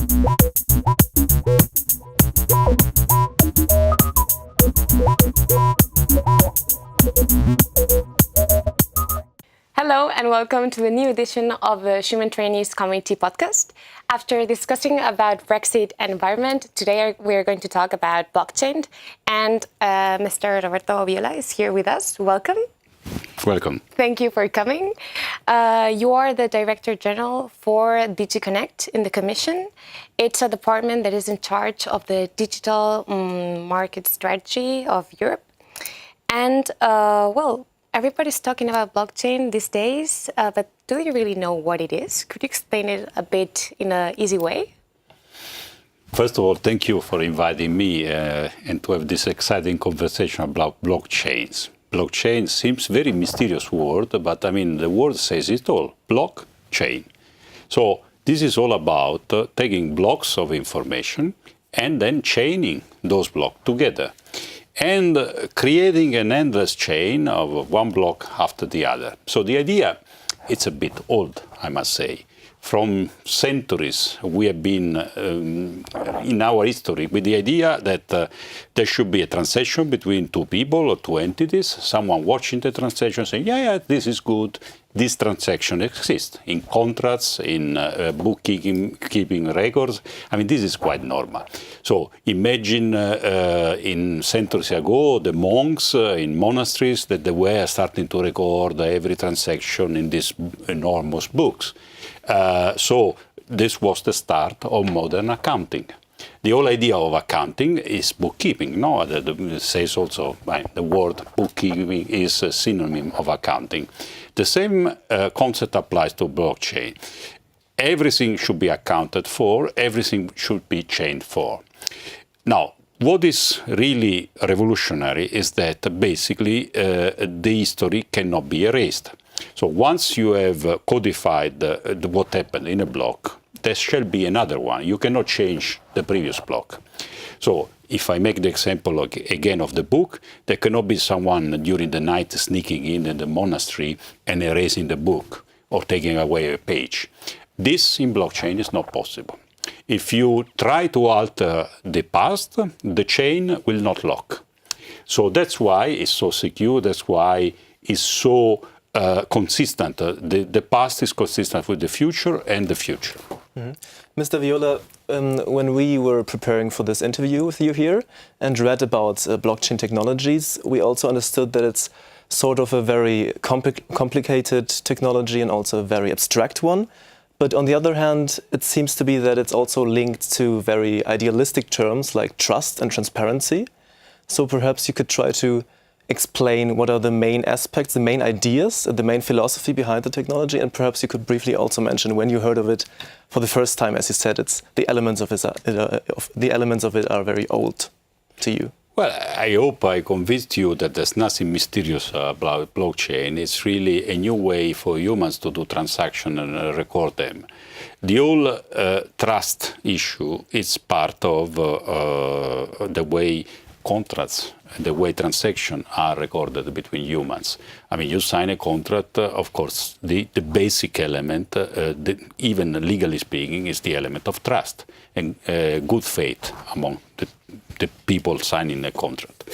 Hello and welcome to the new edition of the Schuman Trainees Community Podcast. After discussing about Brexit and environment, today we're going to talk about blockchain, and Mr. Roberto Viola is here with us. Welcome. Welcome. Thank you for coming. You are the Director General for DG Connect in the Commission. It's a department that is in charge of the digital market strategy of Europe. And everybody's talking about blockchain these days, but do you really know what it is? Could you explain it a bit in an easy way? First of all, thank you for inviting me and to have this exciting conversation about blockchains. Blockchain seems very mysterious word, but I mean, the word says it all, blockchain. So this is all about taking blocks of information and then chaining those blocks together, and creating an endless chain of one block after the other. So the idea, it's a bit old, I must say. From centuries, we have been in our history with the idea that there should be a transaction between two people or two entities, someone watching the transaction saying, yeah, this is good, this transaction exists in contracts, in bookkeeping records. I mean, this is quite normal. So imagine in centuries ago, the monks in monasteries that they were starting to record every transaction in these enormous books. So this was the start of modern accounting. The whole idea of accounting is bookkeeping. No, it says also the word bookkeeping is a synonym of accounting. The same concept applies to blockchain. Everything should be accounted for, everything should be chained for. Now, what is really revolutionary is that basically the history cannot be erased. So once you have codified what happened in a block, there shall be another one. You cannot change the previous block. So if I make the example again of the book, there cannot be someone during the night sneaking in the monastery and erasing the book or taking away a page. This in blockchain is not possible. If you try to alter the past, the chain will not lock. So that's why it's so secure, that's why it's so consistent. The past is consistent with the future and the future. Mm-hmm. Mr. Viola, when we were preparing for this interview with you here and read about blockchain technologies, we also understood that it's sort of a very complicated technology and also a very abstract one. But on the other hand, it seems to be that it's also linked to very idealistic terms like trust and transparency. So perhaps you could try to explain what are the main aspects, the main ideas, the main philosophy behind the technology, and perhaps you could briefly also mention when you heard of it for the first time. As you said, it's the elements of it are very old to you. Well, I hope I convinced you that there's nothing mysterious about blockchain. It's really a new way for humans to do transactions and record them. The whole trust issue is part of the way contracts, the way transactions are recorded between humans. I mean, you sign a contract, of course, the basic element, even legally speaking, is the element of trust and good faith among the people signing a contract.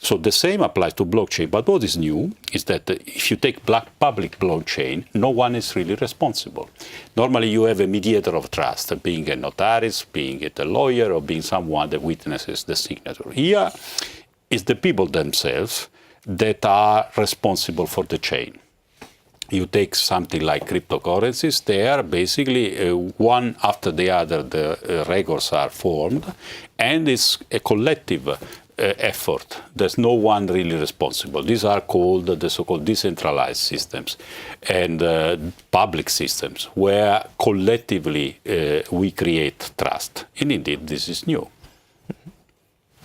So the same applies to blockchain, but what is new is that if you take public blockchain, no one is really responsible. Normally you have a mediator of trust, being a notaris, being a lawyer, or being someone that witnesses the signature. Here is the people themselves that are responsible for the chain. You take something like cryptocurrencies, there basically one after the other the records are formed, and it's a collective effort. There's no one really responsible. These are called the so-called decentralized systems and public systems where collectively we create trust. And indeed, this is new.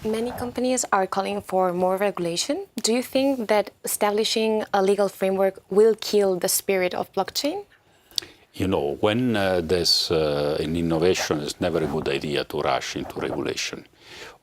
Many companies are calling for more regulation. Do you think that establishing a legal framework will kill the spirit of blockchain? You know, when there's an innovation, it's never a good idea to rush into regulation.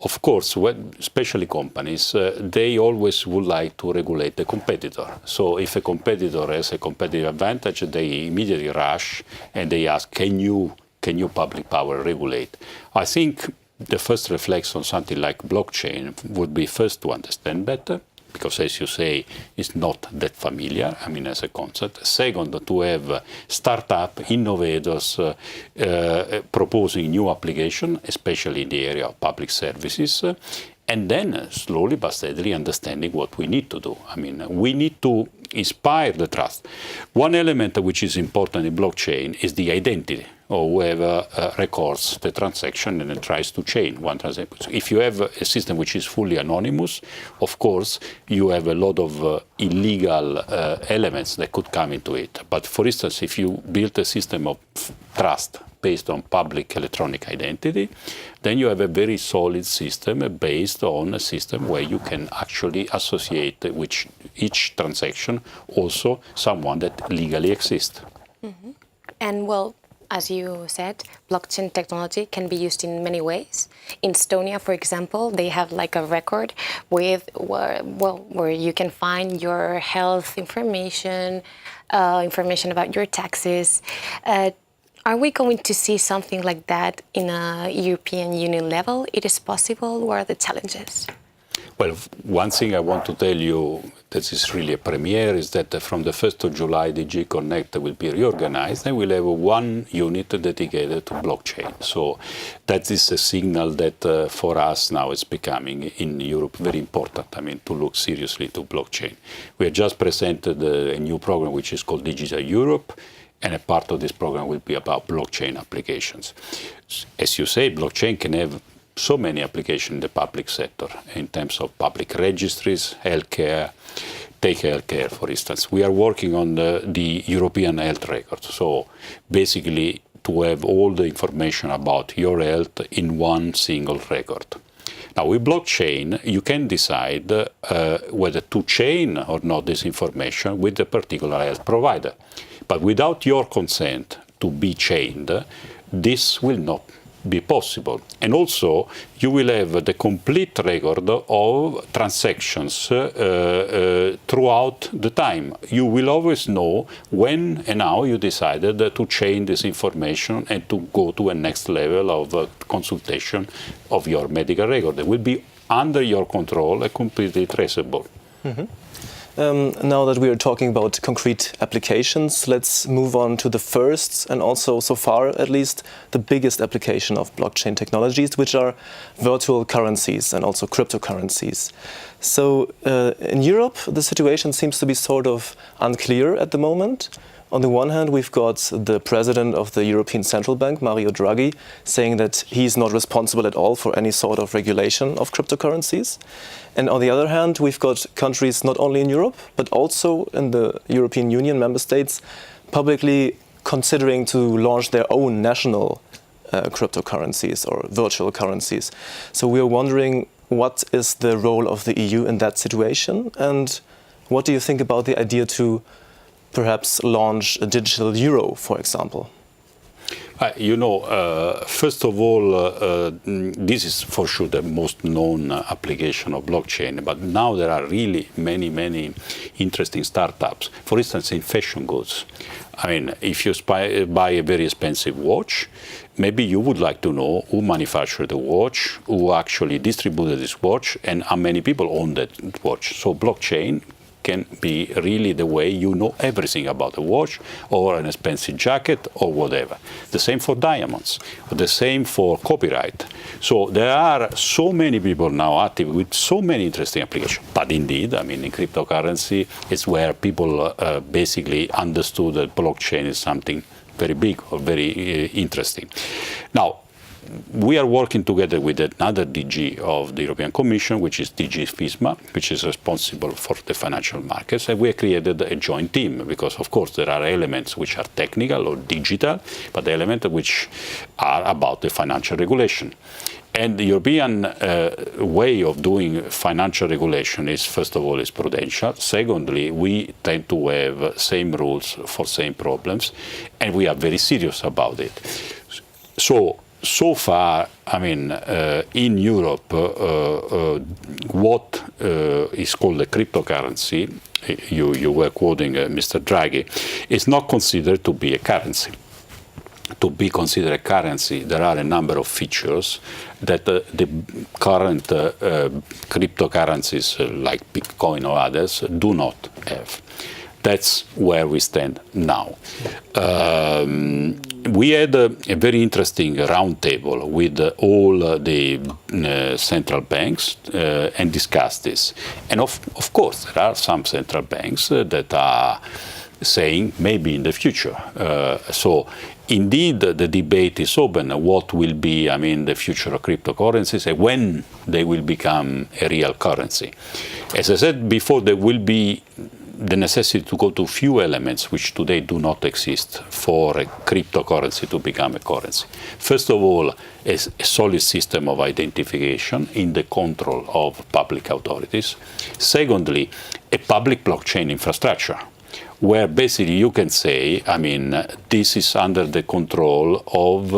Of course, especially companies, they always would like to regulate the competitor. So if a competitor has a competitive advantage, they immediately rush and they ask, can you can you public power regulate? I think the first reflex on something like blockchain would be first to understand better, because as you say, it's not that familiar, I mean, as a concept. Second, to have startup innovators proposing new application, especially in the area of public services, and then slowly but steadily understanding what we need to do. I mean, we need to inspire the trust. One element which is important in blockchain is the identity of whoever records the transaction and then tries to chain one transaction. So if you have a system which is fully anonymous, of course, you have a lot of illegal elements that could come into it. But for instance, if you build a system of trust based on public electronic identity, then you have a very solid system based on a system where you can actually associate with each transaction also someone that legally exists. Mm-hmm. And well, as you said, blockchain technology can be used in many ways. In Estonia, for example, they have like a record with where you can find your health information, information about your taxes. Are we going to see something like that in a European Union level? It is possible. What are the challenges? Well, one thing I want to tell you that is really a premiere is that from the 1st of July, DG Connect will be reorganized and we'll have one unit dedicated to blockchain. So that is a signal that for us now it's becoming in Europe very important, I mean, to look seriously to blockchain. We have just presented a new program which is called Digital Europe, and a part of this program will be about blockchain applications. As you say, blockchain can have so many applications in the public sector in terms of public registries, healthcare. Take healthcare, for instance. We are working on the European health record. So basically to have all the information about your health in one single record. Now, with blockchain, you can decide whether to chain or not this information with a particular health provider. But without your consent to be chained, this will not be possible. And also, you will have the complete record of transactions throughout the time. You will always know when and how you decided to chain this information and to go to a next level of consultation of your medical record. It will be under your control and completely traceable. Mm-hmm. Now that we are talking about concrete applications, let's move on to the first and also, so far at least, the biggest application of blockchain technologies, which are virtual currencies and also cryptocurrencies. So in Europe, the situation seems to be sort of unclear at the moment. On the one hand, we've got the president of the European Central Bank, Mario Draghi, saying that he's not responsible at all for any sort of regulation of cryptocurrencies. And on the other hand, we've got countries not only in Europe, but also in the European Union member states publicly considering to launch their own national cryptocurrencies or virtual currencies. So we are wondering, what is the role of the EU in that situation? And what do you think about the idea to perhaps launch a digital euro, for example? First of all, this is for sure the most known application of blockchain, but now there are really many interesting startups. For instance, in fashion goods. I mean, if you buy a very expensive watch, maybe you would like to know who manufactured the watch, who actually distributed this watch, and how many people own that watch. So blockchain can be really the way you know everything about a watch or an expensive jacket or whatever. The same for diamonds, the same for copyright. So there are so many people now active with so many interesting applications. But indeed, I mean, in cryptocurrency, it's where people basically understood that blockchain is something very big or very interesting. Now, we are working together with another DG of the European Commission, which is DG FISMA, which is responsible for the financial markets, and we have created a joint team because, of course, there are elements which are technical or digital, but the elements which are about the financial regulation. And the European way of doing financial regulation is, first of all, is prudential. Secondly, we tend to have same rules for same problems, and we are very serious about it. So far, I mean, in Europe, what is called a cryptocurrency, you were quoting Mr. Draghi, is not considered to be a currency. to be considered a currency, there are a number of features that the current cryptocurrencies like Bitcoin or others do not have. That's where we stand now. We had a very interesting roundtable with all the central banks and discussed this. And of course, there are some central banks that are saying maybe in the future. So indeed, the debate is open. What will be, the future of cryptocurrencies and when they will become a real currency? As I said before, there will be the necessity to go to few elements which today do not exist for a cryptocurrency to become a currency. First of all, a solid system of identification in the control of public authorities. Secondly, a public blockchain infrastructure, where basically you can say, this is under the control of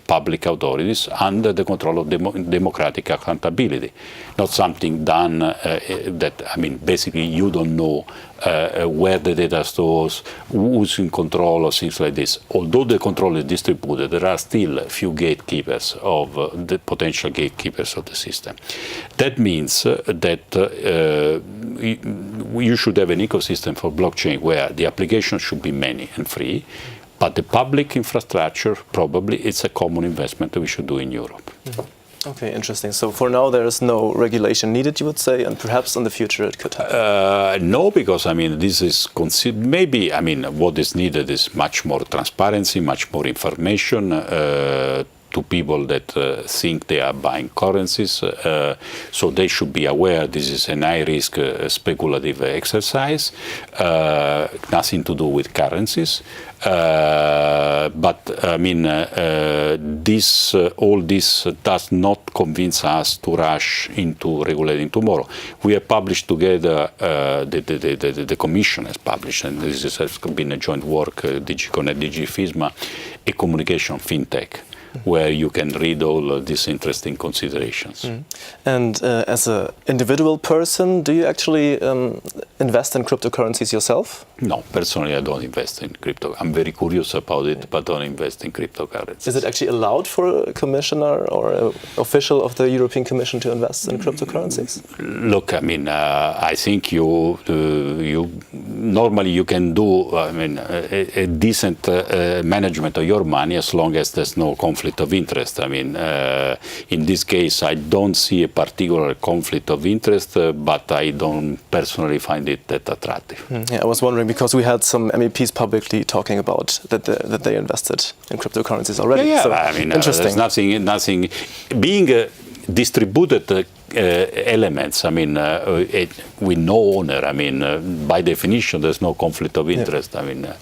public authorities, under the control of democratic accountability. Not something done that, basically you don't know where the data stores, who's in control, or things like this. Although the control is distributed, there are still a few gatekeepers of the potential gatekeepers of the system. That means that you should have an ecosystem for blockchain where the applications should be many and free, but the public infrastructure, probably it's a common investment that we should do in Europe. Mm-hmm. Okay, interesting. So for now, there is no regulation needed, you would say, and perhaps in the future it could happen. No, because this is maybe what is needed is much more transparency, much more information to people that think they are buying currencies. So they should be aware this is an high-risk speculative exercise, nothing to do with currencies. But all this does not convince us to rush into regulating tomorrow. We have published together, the Commission has published, and this has been a joint work, DG Connect, DG FISMA, a communication fintech, where you can read all these interesting considerations. Mm. And as an individual person, do you actually invest in cryptocurrencies yourself? No, personally I don't invest in crypto. I'm very curious about it, but don't invest in cryptocurrencies. Is it actually allowed for a commissioner or an official of the European Commission to invest in cryptocurrencies? Look, I think you normally you can do a decent management of your money as long as there's no conflict of interest. In this case, I don't see a particular conflict of interest, but I don't personally find it that attractive. Yeah, I was wondering because we had some MEPs publicly talking about that they invested in cryptocurrencies already. Yeah, so, there's interesting. nothing. Being distributed elements, with no owner, by definition, there's no conflict of interest. Yeah.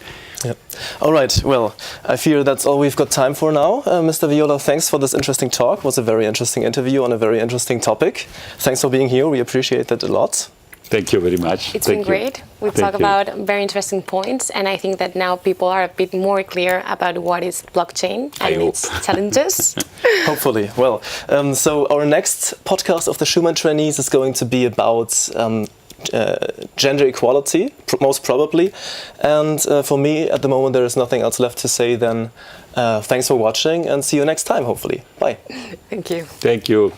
Yeah. All right. Well, I fear that's all we've got time for now. Mr. Viola, thanks for this interesting talk. It was a very interesting interview on a very interesting topic. Thanks for being here. We appreciate that a lot. Thank you very much. It's been great. We talk about very interesting points, and I think that now people are a bit more clear about what is blockchain and its challenges. Hopefully. Well, so our next podcast of the Schuman Trainees is going to be about gender equality, most probably. And for me, at the moment, there is nothing else left to say than thanks for watching and see you next time, hopefully. Bye. Thank you. Thank you.